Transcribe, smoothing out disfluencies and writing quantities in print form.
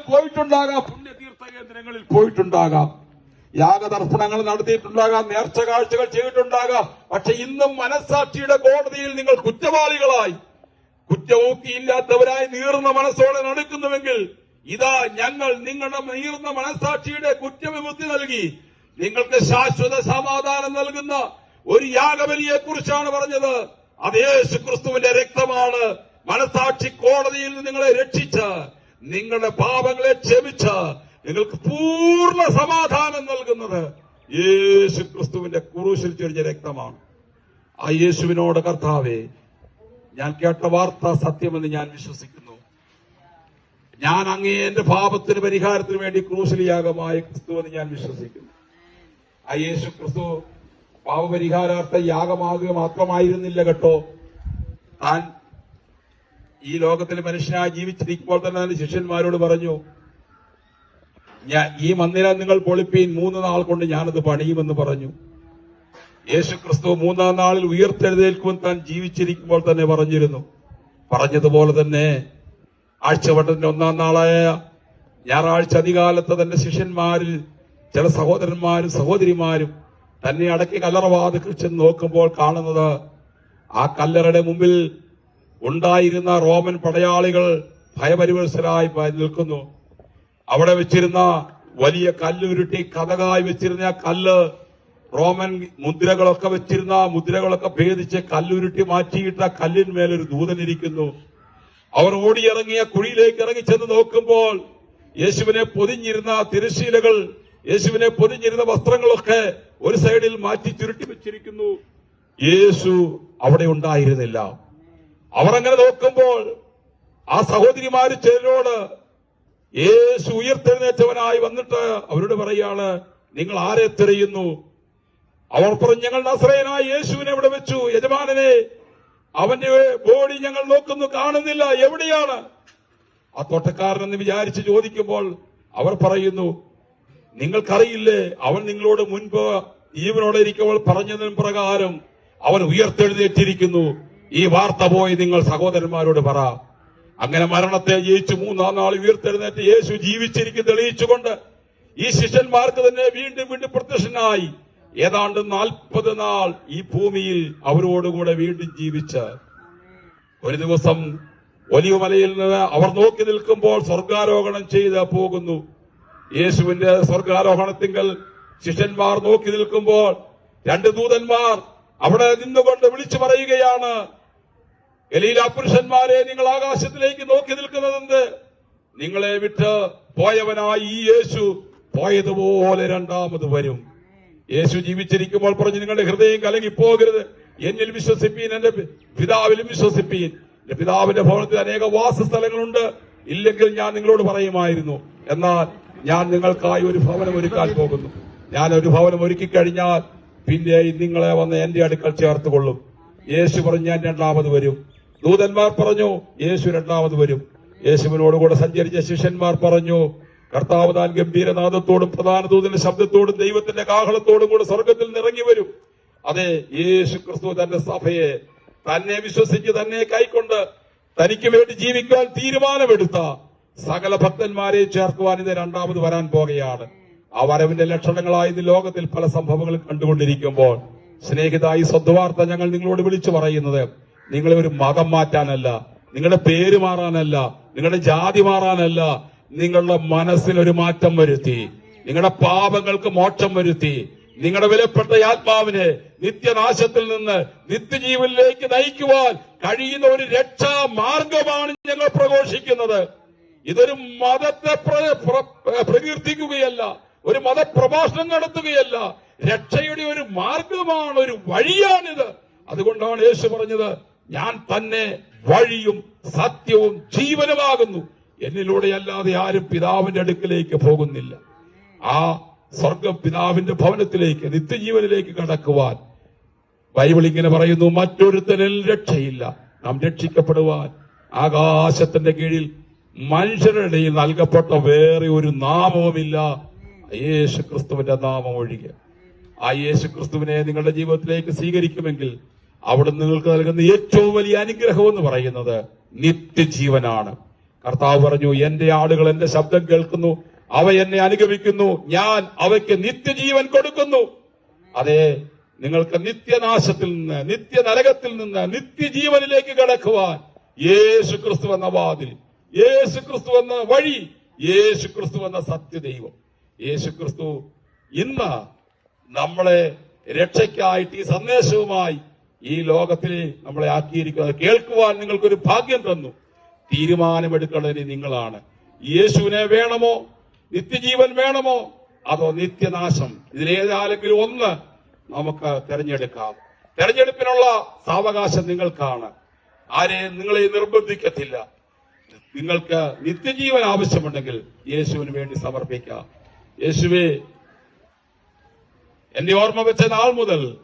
പോയിട്ടുണ്ടാകാം, പുണ്യതീർത്ഥ കേന്ദ്രങ്ങളിൽ പോയിട്ടുണ്ടാകാം, യാഗതർപ്പണങ്ങൾ നടത്തിയിട്ടുണ്ടാകാം, നേർച്ച കാഴ്ചകൾ ചെയ്തിട്ടുണ്ടാകാം. പക്ഷെ ഇന്നും മനസ്സാക്ഷിയുടെ കോടതിയിൽ നിങ്ങൾ കുറ്റവാളികളായി, കുറ്റമൂക്കിയില്ലാത്തവരായി നീറുന്ന മനസ്സോടെ നടക്കുന്നുവെങ്കിൽ ഇതാ ഞങ്ങൾ നിങ്ങളുടെ നീറുന്ന മനസ്സാക്ഷിയുടെ കുറ്റവിമുക്തി നൽകി നിങ്ങൾക്ക് ശാശ്വത സമാധാനം നൽകുന്ന ഒരു യാഗബലിയെ കുറിച്ചാണ് പറഞ്ഞത്. അത് യേശു ക്രിസ്തുവിന്റെ രക്തമാണ്. മനസ്സാക്ഷി കോടതിയിൽ നിന്ന് നിങ്ങളെ രക്ഷിച്ച്, നിങ്ങളുടെ പാപങ്ങളെ ക്ഷമിച്ച് നിങ്ങൾക്ക് പൂർണ്ണ സമാധാനം നൽകുന്നത് യേശു ക്രിസ്തുവിന്റെ ക്രൂശിൽ ചൊരിഞ്ഞ രക്തമാണ്. ആ യേശുവിനോട് കർത്താവേ, ഞാൻ കേട്ട വാർത്ത സത്യമെന്ന് ഞാൻ വിശ്വസിക്കുന്നു. ഞാൻ അങ്ങേ എന്റെ പാപത്തിന് പരിഹാരത്തിന് വേണ്ടി ക്രൂശിൽ യാഗമായ ക്രിസ്തുവെന്ന് ഞാൻ വിശ്വസിക്കുന്നു. ആ യേശു ക്രിസ്തു പാപപരിഹാരാർത്ഥ യാഗമാകുക മാത്രമായിരുന്നില്ല കേട്ടോ. താൻ ഈ ലോകത്തിൽ മനുഷ്യനായി ജീവിച്ചിരിക്കുമ്പോൾ തന്നെ തന്റെ ശിഷ്യന്മാരോട് പറഞ്ഞു, ഈ മന്ദിരം നിങ്ങൾ പൊളിപ്പീൻ, 3 നാൾ കൊണ്ട് ഞാനത് പണിയുമെന്ന് പറഞ്ഞു. യേശു ക്രിസ്തു 3-ാം നാളിൽ ഉയർത്തെഴുന്നേൽക്കുമെന്ന് താൻ ജീവിച്ചിരിക്കുമ്പോൾ തന്നെ പറഞ്ഞിരുന്നു. പറഞ്ഞതുപോലെ തന്നെ ആഴ്ചവട്ടത്തിന്റെ 1-ാം നാളായ ഞായറാഴ്ച അധികാലത്ത് തന്റെ ശിഷ്യന്മാരിൽ ചില സഹോദരന്മാരും സഹോദരിമാരും തന്നെ അടക്കി കല്ലറവാതിൽക്കൽ ചെന്ന് നോക്കുമ്പോൾ കാണുന്നത്, ആ കല്ലറയുടെ മുമ്പിൽ ഉണ്ടായിരുന്ന റോമൻ പടയാളികൾ ഭയപരിവശരായി നിൽക്കുന്നു. അവിടെ വെച്ചിരുന്ന വലിയ കല്ലുരുട്ടി കഥകായി വെച്ചിരുന്ന കല്ല്, റോമൻ മുദ്രകളൊക്കെ വെച്ചിരുന്ന മുദ്രകളൊക്കെ ഭേദിച്ച് കല്ലുരുട്ടി മാറ്റിയിട്ട കല്ലിന്മേലൊരു ദൂതനിരിക്കുന്നു. അവർ ഓടിയിറങ്ങിയ കുഴിയിലേക്ക് ഇറങ്ങി ചെന്ന് നോക്കുമ്പോൾ യേശുവിനെ പൊതിഞ്ഞിരുന്ന തിരശ്ശീലകൾ, യേശുവിനെ പൊതിഞ്ഞിരുന്ന വസ്ത്രങ്ങളൊക്കെ ഒരു സൈഡിൽ മാറ്റി ചുരുട്ടി വെച്ചിരിക്കുന്നു. യേശു അവിടെ ഉണ്ടായിരുന്നില്ല. അവർ അങ്ങനെ നോക്കുമ്പോൾ ആ സഹോദരിമാര് ചിലരോട് യേശു ഉയർത്തെഴുന്നേറ്റവനായി വന്നിട്ട് അവരോട് പറയാണ്, നിങ്ങൾ ആരെ തിരയുന്നു? അവർ പറഞ്ഞു, ഞങ്ങൾ നസറേയനായ യേശുവിനെ ഇവിടെ വെച്ചു യജമാനനെ, അവന്റെ ബോഡി ഞങ്ങൾ നോക്കുന്നു, കാണുന്നില്ല, എവിടെയാണ്? ആ തോട്ടക്കാരനെന്ന് വിചാരിച്ച് ചോദിക്കുമ്പോൾ അവർ പറയുന്നു, നിങ്ങൾക്കറിയില്ലേ, അവൻ നിങ്ങളോട് മുൻപ് ജീവനോടെ ഇരിക്കുമ്പോൾ പറഞ്ഞതിന് പ്രകാരം അവൻ ഉയർത്തെഴുന്നേറ്റിരിക്കുന്നു. ഈ വാർത്ത പോയി നിങ്ങൾ സഹോദരന്മാരോട് പറ. അങ്ങനെ മരണത്തെ ജയിച്ചു 3-ാം നാൾ ഉയർത്തെഴുന്നേറ്റ് യേശു ജീവിച്ചിരിക്കും തെളിയിച്ചുകൊണ്ട് ഈ ശിഷ്യന്മാർക്ക് തന്നെ വീണ്ടും വീണ്ടും പ്രത്യക്ഷനായി. ഏതാണ്ട് 40 നാൾ ഈ ഭൂമിയിൽ അവരോടുകൂടെ വീണ്ടും ജീവിച്ച് ഒരു ദിവസം ഒലിവുമലയിൽ നിന്ന് അവർ നോക്കി നിൽക്കുമ്പോൾ സ്വർഗാരോഹണം ചെയ്ത് പോകുന്നു. യേശുവിന്റെ സ്വർഗാരോഹണത്തിങ്കൽ ശിഷ്യന്മാർ നോക്കി നിൽക്കുമ്പോൾ 2 ദൂതന്മാർ അവിടെ നിന്നുകൊണ്ട് വിളിച്ചു പറയുകയാണ്, ഗലീല പുരുഷന്മാരെ, നിങ്ങൾ ആകാശത്തിലേക്ക് നോക്കി നിൽക്കുന്നതെന്ത്? നിങ്ങളെ വിട്ട് പോയവനായി ഈ യേശു പോയതുപോലെ രണ്ടാമത് വരും. യേശു ജീവിച്ചിരിക്കുമ്പോൾ പറഞ്ഞു, നിങ്ങളുടെ ഹൃദയം കലങ്ങിപ്പോകരുത്, എന്നിൽ വിശ്വസിപ്പീൻ, എന്റെ പിതാവിലും വിശ്വസിപ്പീൻ. എന്റെ പിതാവിന്റെ ഭവനത്തിൽ അനേക വാസസ്ഥലങ്ങളുണ്ട്, ഇല്ലെങ്കിൽ ഞാൻ നിങ്ങളോട് പറയുമായിരുന്നു. എന്നാൽ ഞാൻ നിങ്ങൾക്കായി ഒരു ഭവനം ഒരുക്കാൻ പോകുന്നു. ഞാൻ ഒരു ഭവനം ഒരുക്കി കഴിഞ്ഞാൽ പിന്നെ നിങ്ങളെ വന്ന് എന്റെ അടുക്കൽ ചേർത്തുകൊള്ളും. യേശു പറഞ്ഞു, ഞാൻ രണ്ടാമത് വരും. ദൂതന്മാർ പറഞ്ഞു, യേശു രണ്ടാമത് വരും. യേശുവിനോടുകൂടെ സഞ്ചരിച്ച ശിഷ്യന്മാർ പറഞ്ഞു, കർത്താവ് താൻ ഗംഭീരനാദത്തോടും പ്രധാന ദൂതന്റെ ശബ്ദത്തോടും ദൈവത്തിന്റെ കാഹളത്തോടും കൂടെ സ്വർഗത്തിൽ നിറങ്ങി വരും. അതെ, യേശു ക്രിസ്തു തന്റെ സഭയെ തന്നെ വിശ്വസിച്ച് തന്നെ കൈക്കൊണ്ട് തനിക്ക് വേണ്ടി ജീവിക്കാൻ തീരുമാനമെടുത്ത സകല ഭക്തന്മാരെ ചേർക്കുവാൻ ഇത് രണ്ടാമത് വരാൻ പോകുകയാണ്. ആ വരവിന്റെ ലക്ഷണങ്ങളായി ഇന്ന് ലോകത്തിൽ പല സംഭവങ്ങളും കണ്ടുകൊണ്ടിരിക്കുമ്പോൾ സ്നേഹിതായി സദ്വാർത്ത ഞങ്ങൾ നിങ്ങളോട് വിളിച്ചു പറയുന്നത്, നിങ്ങളെ ഒരു മതം മാറ്റാനല്ല, നിങ്ങളുടെ പേര് മാറാനല്ല, നിങ്ങളുടെ ജാതി മാറാനല്ല, നിങ്ങളുടെ മനസ്സിലൊരു മാറ്റം വരുത്തി, നിങ്ങളുടെ പാപങ്ങൾക്ക് മോക്ഷം വരുത്തി, നിങ്ങളുടെ വിലപ്പെട്ട ആത്മാവിനെ നിത്യനാശത്തിൽ നിന്ന് നിത്യജീവനിലേക്ക് നയിക്കുവാൻ കഴിയുന്ന ഒരു രക്ഷാ മാർഗമാണ് ഞങ്ങൾ പ്രഘോഷിക്കുന്നത്. ഇതൊരു മതത്തെ പ്രകീർത്തിക്കുകയല്ല, ഒരു മതപ്രഭാഷണം നടത്തുകയല്ല, രക്ഷയുടെ ഒരു മാർഗമാണ്, ഒരു വഴിയാണിത്. അതുകൊണ്ടാണ് യേശു പറഞ്ഞത്, ഞാൻ തന്നെ വഴിയും സത്യവും ജീവനുമാകുന്നു, എന്നിലൂടെ അല്ലാതെ ആരും പിതാവിന്റെ അടുക്കിലേക്ക് പോകുന്നില്ല. ആ സ്വർഗ പിതാവിന്റെ ഭവനത്തിലേക്ക് നിത്യജീവനിലേക്ക് കടക്കുവാൻ ബൈബിൾ ഇങ്ങനെ പറയുന്നു, മറ്റൊരുത്തനിൽ രക്ഷയില്ല, നാം രക്ഷിക്കപ്പെടുവാൻ ആകാശത്തിന്റെ കീഴിൽ മനുഷ്യരുടെ ഇടയിൽ നൽകപ്പെട്ട വേറെ ഒരു നാമവുമില്ല, യേശു ക്രിസ്തുവിന്റെ നാമം ഒഴികെ. ആ യേശു ക്രിസ്തുവിനെ നിങ്ങളുടെ ജീവിതത്തിലേക്ക് സ്വീകരിക്കുമെങ്കിൽ അവിടെ നിങ്ങൾക്ക് നൽകുന്ന ഏറ്റവും വലിയ അനുഗ്രഹം എന്ന് പറയുന്നത് നിത്യജീവനാണ്. കർത്താവ് പറഞ്ഞു, എന്റെ ആടുകൾ എന്റെ ശബ്ദം കേൾക്കുന്നു, അവ എന്നെ അനുഗമിക്കുന്നു, ഞാൻ അവയ്ക്ക് നിത്യജീവൻ കൊടുക്കുന്നു. അതെ, നിങ്ങൾക്ക് നിത്യനാശത്തിൽ നിന്ന്, നിത്യനരകത്തിൽ നിന്ന് നിത്യജീവനിലേക്ക് കടക്കുവാൻ യേശു ക്രിസ്തു എന്ന വാതിൽ, യേശു ക്രിസ്തു എന്ന വഴി, യേശു ക്രിസ്തു എന്ന സത്യദൈവം, യേശു ക്രിസ്തു ഇന്ന് നമ്മളെ രക്ഷയ്ക്കായിട്ട് ഈ സന്ദേശവുമായി ഈ ലോകത്തിൽ നമ്മളെ ആക്കിയിരിക്കുന്നത്. കേൾക്കുവാൻ നിങ്ങൾക്കൊരു ഭാഗ്യം തന്നു. തീരുമാനമെടുക്കേണ്ടതിന് നിങ്ങളാണ്. യേശുവിനെ വേണമോ, നിത്യജീവൻ വേണമോ, അതോ നിത്യനാശം? ഇതിലേതാണെങ്കിലും ഒന്ന് നമുക്ക് തെരഞ്ഞെടുക്കാം. തെരഞ്ഞെടുപ്പിനുള്ള സാവകാശം നിങ്ങൾക്കാണ്. ആരെയും നിങ്ങളെ നിർബന്ധിക്കത്തില്ല. നിങ്ങൾക്ക് നിത്യജീവൻ ആവശ്യമുണ്ടെങ്കിൽ യേശുവിന് വേണ്ടി സമർപ്പിക്കാം. യേശുവേ, എന്റെ ഓർമ്മ വെച്ച നാൾ മുതൽ